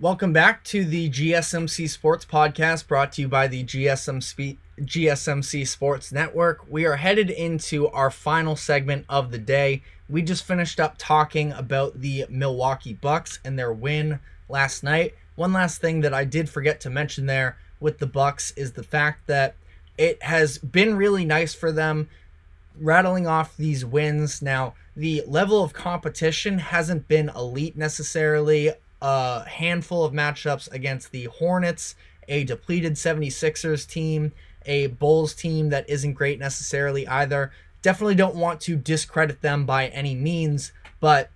Welcome back to the GSMC Sports Podcast, brought to you by the GSMC Sports Network. We are headed into our final segment of the day. We just finished up talking about the Milwaukee Bucks and their win last night. One last thing that I did forget to mention there with the Bucks is the fact that it has been really nice for them rattling off these wins. Now, the level of competition hasn't been elite necessarily. A handful of matchups against the Hornets, a depleted 76ers team, a Bulls team that isn't great necessarily either. Definitely don't want to discredit them by any means, but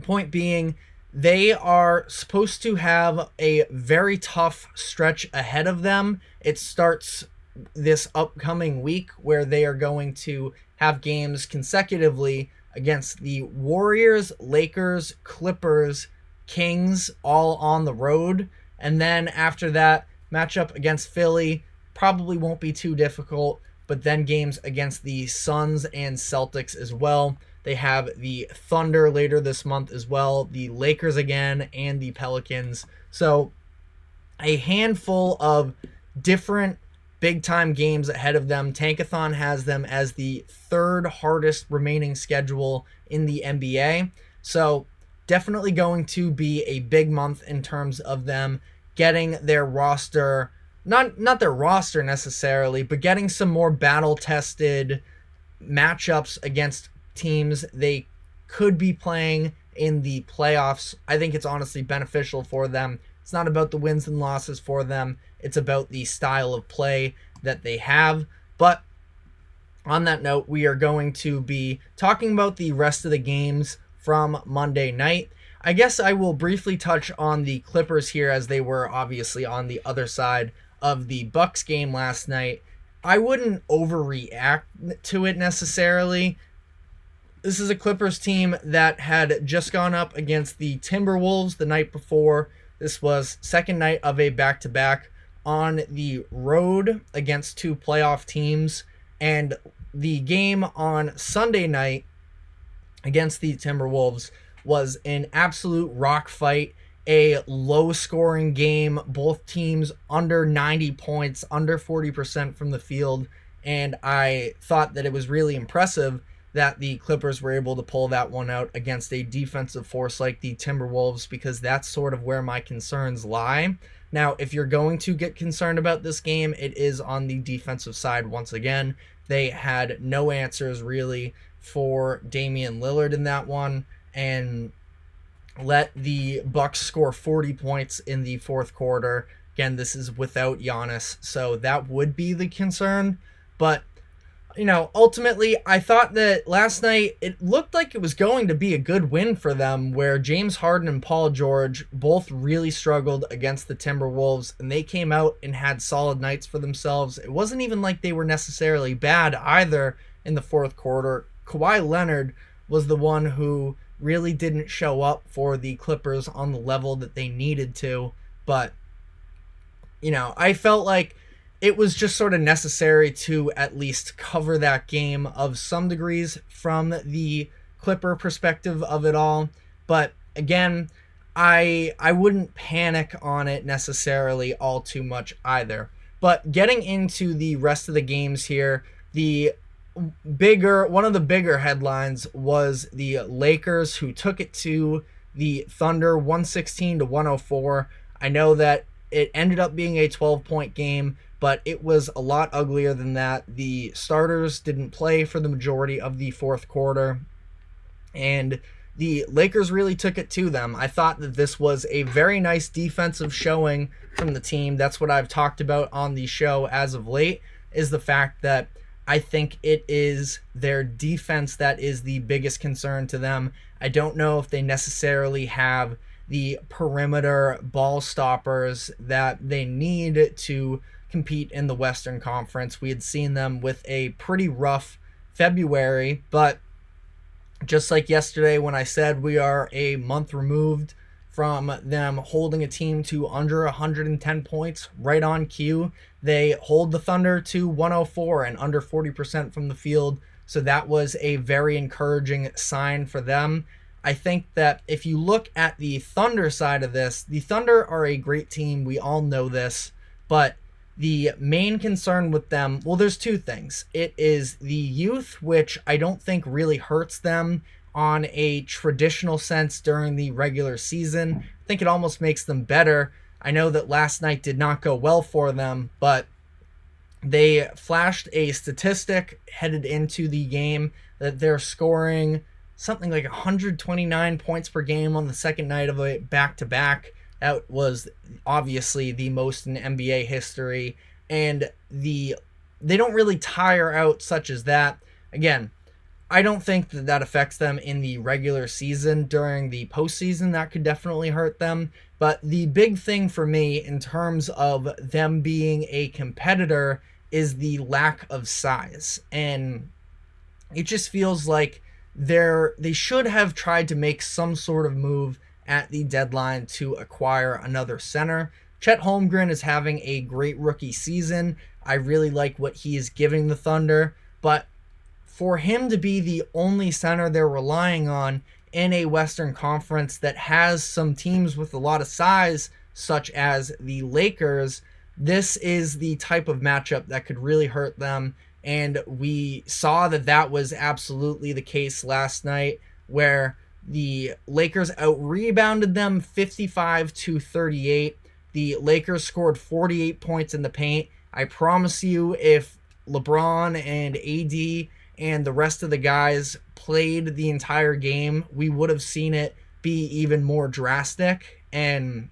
point being, they are supposed to have a very tough stretch ahead of them. It starts this upcoming week where they are going to have games consecutively against the Warriors, Lakers, Clippers, Kings, all on the road. And then after that, matchup against Philly probably won't be too difficult, but then games against the Suns and Celtics as well. They have the Thunder later this month as well, the Lakers again, and the Pelicans. So a handful of different big-time games ahead of them. Tankathon has them as the third hardest remaining schedule in the NBA. So definitely going to be a big month in terms of them getting their roster, not their roster necessarily, but getting some more battle-tested matchups against teams they could be playing in the playoffs. I think it's honestly beneficial for them. It's not about the wins and losses for them. It's about the style of play that they have. But on that note, we are going to be talking about the rest of the games from Monday night. I guess I will briefly touch on the Clippers here, as they were obviously on the other side of the Bucks game last night. I wouldn't overreact to it necessarily. This is a Clippers team that had just gone up against the Timberwolves the night before. This was second night of a back-to-back on the road against two playoff teams. And the game on Sunday night against the Timberwolves was an absolute rock fight, a low-scoring game, both teams under 90 points, under 40% from the field, and I thought that it was really impressive that the Clippers were able to pull that one out against a defensive force like the Timberwolves, because that's sort of where my concerns lie. Now, if you're going to get concerned about this game, it is on the defensive side once again. They had no answers really for Damian Lillard in that one, and let the Bucks score 40 points in the fourth quarter. Again, this is without Giannis, so that would be the concern. But, ultimately, I thought that last night it looked like it was going to be a good win for them, where James Harden and Paul George both really struggled against the Timberwolves, and they came out and had solid nights for themselves. It wasn't even like they were necessarily bad either in the fourth quarter. Kawhi Leonard was the one who really didn't show up for the Clippers on the level that they needed to. But, I felt like it was just sort of necessary to at least cover that game of some degrees from the Clipper perspective of it all. But again, I wouldn't panic on it necessarily all too much either. But getting into the rest of the games here, one of the bigger headlines was the Lakers, who took it to the Thunder 116-104. I know that it ended up being a 12-point game, but it was a lot uglier than that. The starters didn't play for the majority of the fourth quarter, and the Lakers really took it to them. I thought that this was a very nice defensive showing from the team. That's what I've talked about on the show as of late, is the fact that I think it is their defense that is the biggest concern to them. I don't know if they necessarily have the perimeter ball stoppers that they need to compete in the Western Conference. We had seen them with a pretty rough February, but just like yesterday when I said we are a month removed from them holding a team to under 110 points right on cue, they hold the Thunder to 104 and under 40% from the field. So that was a very encouraging sign for them. I think that if you look at the Thunder side of this, the Thunder are a great team. We all know this, but the main concern with them, well, there's two things. It is the youth, which I don't think really hurts them on a traditional sense during the regular season. I think it almost makes them better. I know that last night did not go well for them, but they flashed a statistic headed into the game that they're scoring something like 129 points per game on the second night of a back-to-back. That was obviously the most in NBA history, and they don't really tire out such as that. Again, I don't think that affects them in the regular season. During the postseason, that could definitely hurt them. But the big thing for me in terms of them being a competitor is the lack of size. And it just feels like they should have tried to make some sort of move at the deadline to acquire another center. Chet Holmgren is having a great rookie season. I really like what he is giving the Thunder, but for him to be the only center they're relying on in a Western Conference that has some teams with a lot of size, such as the Lakers, this is the type of matchup that could really hurt them. And we saw that was absolutely the case last night, where the Lakers out-rebounded them 55-38. The Lakers scored 48 points in the paint. I promise you, if LeBron and AD and the rest of the guys played the entire game, we would have seen it be even more drastic. And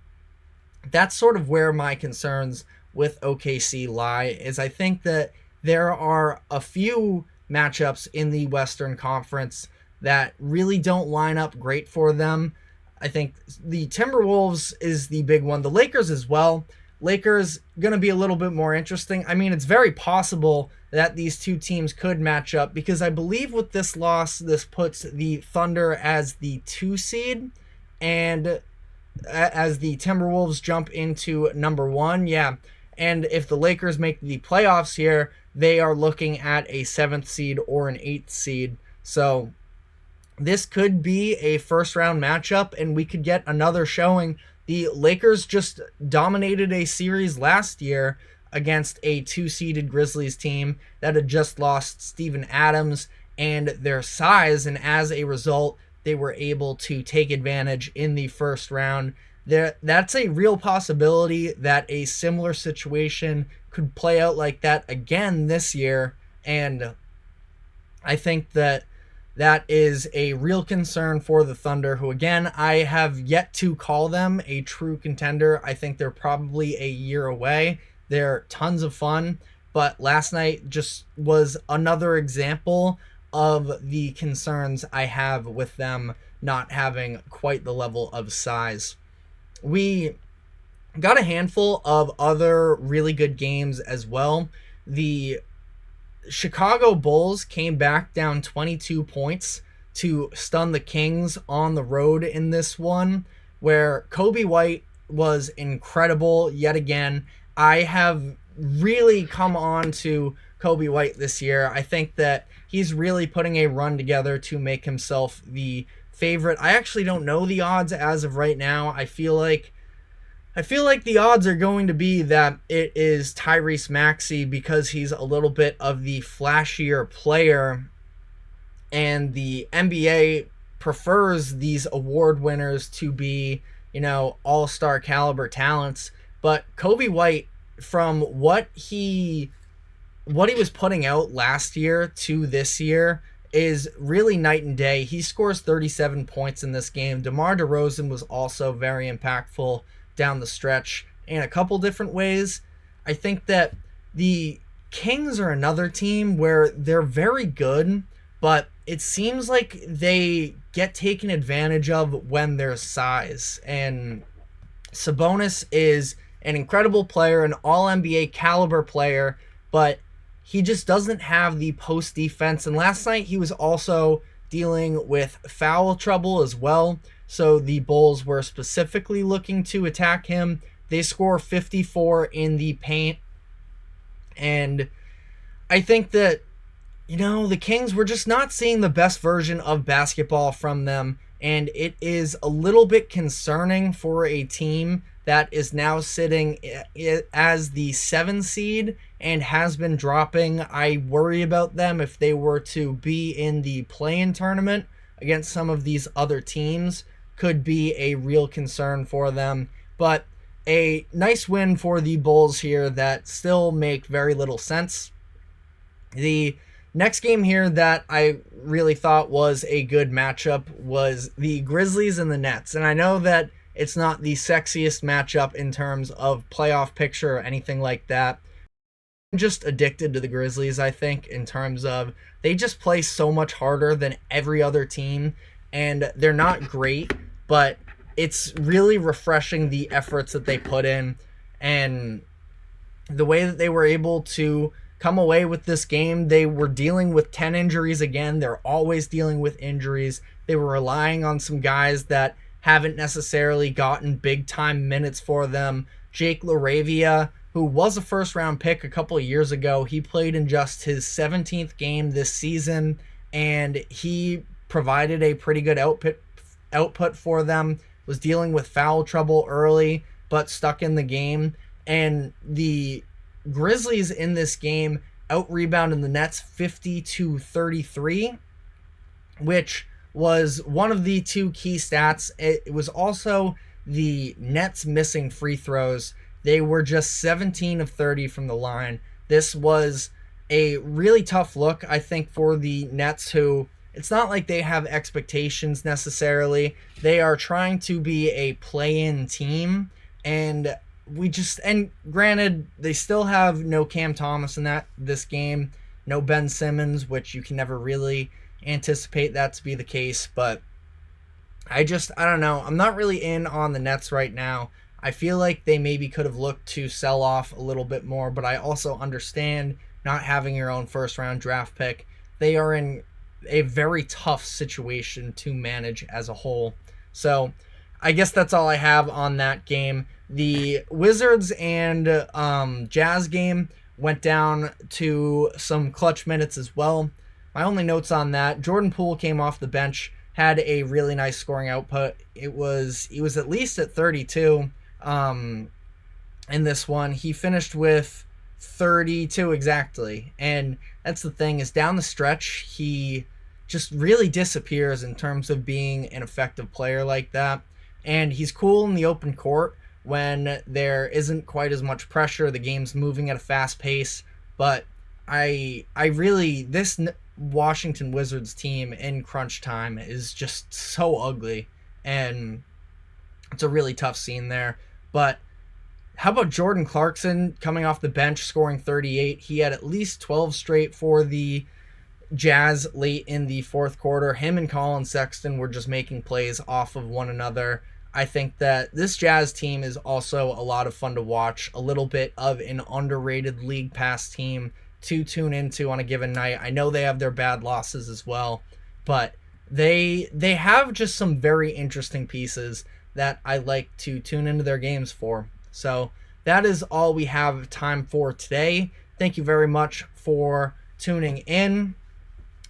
that's sort of where my concerns with OKC lie, is I think that there are a few matchups in the Western Conference that really don't line up great for them. I think the Timberwolves is the big one. The Lakers as well. Lakers going to be a little bit more interesting. I mean, it's very possible that these two teams could match up, because I believe with this loss, this puts the Thunder as the 2 seed, and as the Timberwolves jump into number 1. Yeah. And if the Lakers make the playoffs here, they are looking at a 7th seed or an 8th seed. So this could be a first round matchup, and we could get another showing. The Lakers just dominated a series last year against a 2-seeded Grizzlies team that had just lost Steven Adams and their size, and as a result, they were able to take advantage in the first round. That's a real possibility that a similar situation could play out like that again this year, and I think that is a real concern for the Thunder, who, again, I have yet to call them a true contender. I think they're probably a year away. They're tons of fun, but last night just was another example of the concerns I have with them not having quite the level of size. We got a handful of other really good games as well. The Chicago Bulls came back down 22 points to stun the Kings on the road in this one, where Kobe White was incredible yet again. I have really come on to Kobe White this year. I think that he's really putting a run together to make himself the favorite. I actually don't know the odds as of right now. I feel like the odds are going to be that it is Tyrese Maxey, because he's a little bit of the flashier player, and the NBA prefers these award winners to be, all-star caliber talents. But Kobe White, from what he was putting out last year to this year, is really night and day. He scores 37 points in this game. DeMar DeRozan was also very impactful down the stretch in a couple different ways. I think that the Kings are another team where they're very good, but it seems like they get taken advantage of when there's size. And Sabonis is an incredible player, an all-NBA caliber player, but he just doesn't have the post defense. And last night he was also dealing with foul trouble as well. So the Bulls were specifically looking to attack him. They score 54 in the paint. And I think that, the Kings were just not seeing the best version of basketball from them and it is a little bit concerning for a team that is now sitting as the 7 seed and has been dropping. I worry about them if they were to be in the play-in tournament against some of these other teams. Could be a real concern for them. But a nice win for the Bulls here that still make very little sense. The next game here that I really thought was a good matchup was the Grizzlies and the Nets. And I know that it's not the sexiest matchup in terms of playoff picture or anything like that. I'm just addicted to the Grizzlies, I think, in terms of they just play so much harder than every other team. And they're not great, but it's really refreshing the efforts that they put in and the way that they were able to come away with this game. They were dealing with 10 injuries again. They're always dealing with injuries. They were relying on some guys that haven't necessarily gotten big time minutes for them. Jake LaRavia, who was a first round pick a couple of years ago, he played in just his 17th game this season, and he provided a pretty good output for them. Was dealing with foul trouble early, but stuck in the game. And the Grizzlies in this game out-rebounded the Nets 50-33, which was one of the two key stats. It was also the Nets missing free throws. They were just 17 of 30 from the line. This was a really tough look, I think, for the Nets, who it's not like they have expectations necessarily. They are trying to be a play-in team, and granted, they still have no Cam Thomas in this game, no Ben Simmons, which you can never really anticipate that to be the case, but I don't know. I'm not really in on the Nets right now. I feel like they maybe could have looked to sell off a little bit more, but I also understand not having your own first-round draft pick. They are in a very tough situation to manage as a whole. So I guess that's all I have on that game. The Wizards and Jazz game went down to some clutch minutes as well. My only notes on that, Jordan Poole came off the bench, had a really nice scoring output. He was at least at 32 in this one. He finished with 32 exactly. And that's the thing, is down the stretch, he just really disappears in terms of being an effective player like that. And he's cool in the open court when there isn't quite as much pressure. The game's moving at a fast pace. But this Washington Wizards team in crunch time is just so ugly. And it's a really tough scene there. But how about Jordan Clarkson coming off the bench, scoring 38? He had at least 12 straight for the Jazz late in the fourth quarter. Him and Colin Sexton were just making plays off of one another. I think that this Jazz team is also a lot of fun to watch, a little bit of an underrated league pass team to tune into on a given night. I know they have their bad losses as well, but they have just some very interesting pieces that I like to tune into their games for. So that is all we have time for today. Thank you very much for tuning in.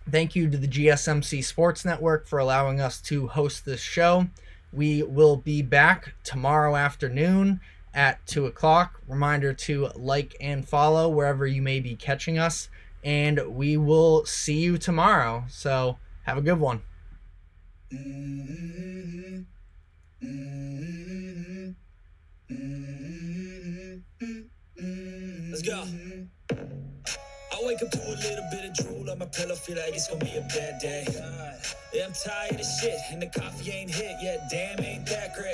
Thank you to the GSMC Sports Network for allowing us to host this show. We will be back tomorrow afternoon at 2 o'clock. Reminder to like and follow wherever you may be catching us. And we will see you tomorrow. So have a good one. Let's go. I wake up to a little bit of drool on my pillow, feel like it's gonna be a bad day. Yeah, I'm tired of shit, and the coffee ain't hit yet. Damn, ain't that great.